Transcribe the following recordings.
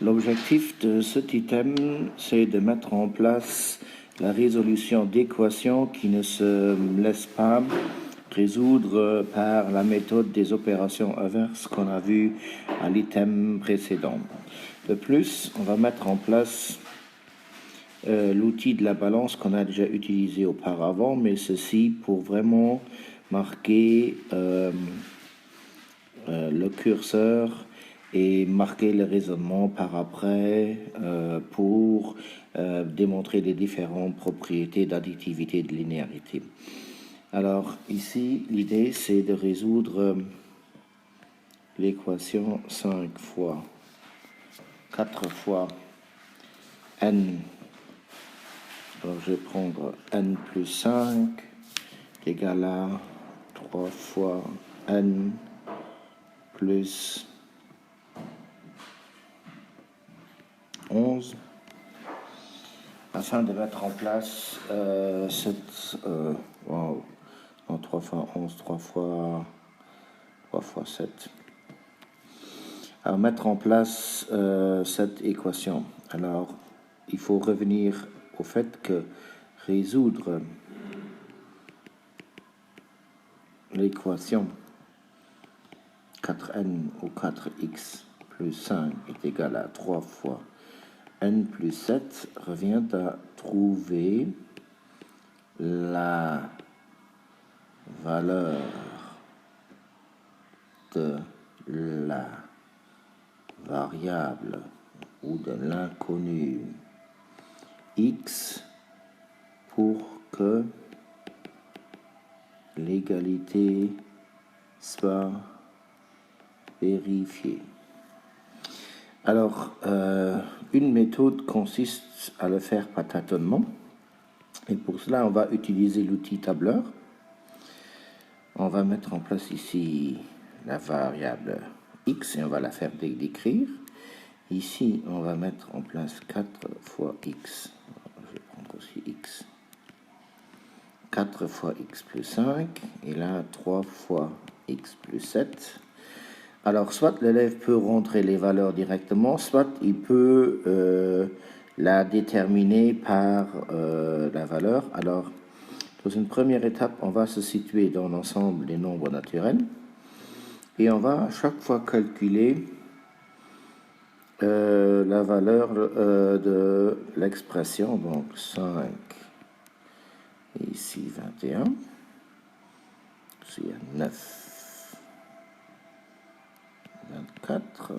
L'objectif de cet item, c'est de mettre en place la résolution d'équations qui ne se laissent pas résoudre par la méthode des opérations inverses qu'on a vu à l'item précédent. De plus, on va mettre en place l'outil de la balance qu'on a déjà utilisé auparavant, mais ceci pour vraiment marquer le curseur et marquer le raisonnement par après pour démontrer les différentes propriétés d'additivité et de linéarité. Alors ici, l'idée c'est de résoudre l'équation 5 fois 4 fois n. Alors je vais prendre n plus 5 égale à 3 fois n plus 11 afin de mettre en place cette 3 fois 11, 3 fois 7. Alors mettre en place cette équation. Alors il faut revenir au fait que résoudre l'équation 4n ou 4x plus 5 est égal à 3 fois n plus 7 revient à trouver la valeur de la variable ou de l'inconnu x pour que l'égalité soit vérifiée. Alors, une méthode consiste à le faire par tâtonnement. Et pour cela, on va utiliser l'outil tableur. On va mettre en place ici la variable x et on va la faire décrire. Ici, on va mettre en place 4 fois x. Je vais prendre aussi x. 4 fois x plus 5. Et là, 3 fois x plus 7. Alors, soit l'élève peut rentrer les valeurs directement, soit il peut la déterminer par la valeur. Alors, dans une première étape, on va se situer dans l'ensemble des nombres naturels et on va à chaque fois calculer la valeur de l'expression, donc 5 et ici 21, ici 9. 24,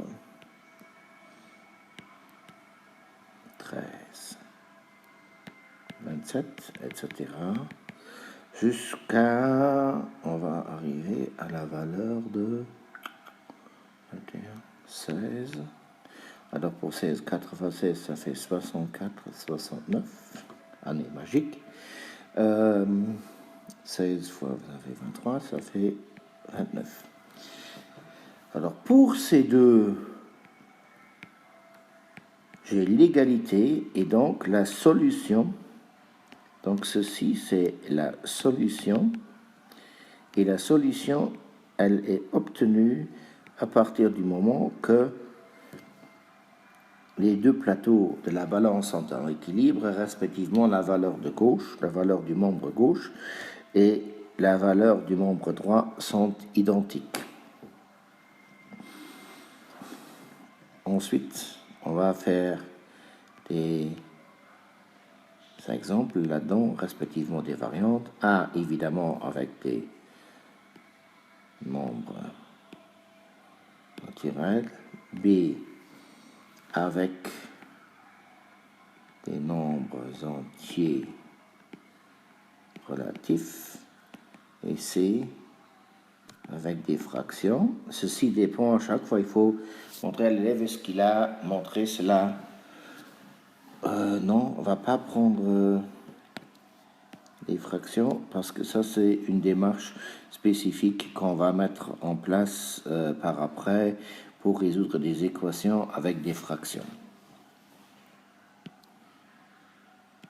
13, 27, etc. Jusqu'à, on va arriver à la valeur de 21, 16. Alors pour 16, 4 fois 16, ça fait 64, 69. Année magique. 16 fois, ça fait 23, ça fait 29. Alors, pour ces deux, j'ai l'égalité et donc la solution. Donc, ceci, c'est la solution. Et la solution, elle est obtenue à partir du moment que les deux plateaux de la balance sont en équilibre, respectivement la valeur de gauche, la valeur du membre gauche et la valeur du membre droit sont identiques. Ensuite, on va faire des exemples là-dedans, respectivement des variantes. A, évidemment, avec des nombres naturels. B, avec des nombres entiers relatifs. Et C, avec des fractions. Ceci dépend à chaque fois, il faut montrer à l'élève est-ce qu'il a montré cela. Non, on ne va pas prendre les fractions parce que ça c'est une démarche spécifique qu'on va mettre en place par après pour résoudre des équations avec des fractions.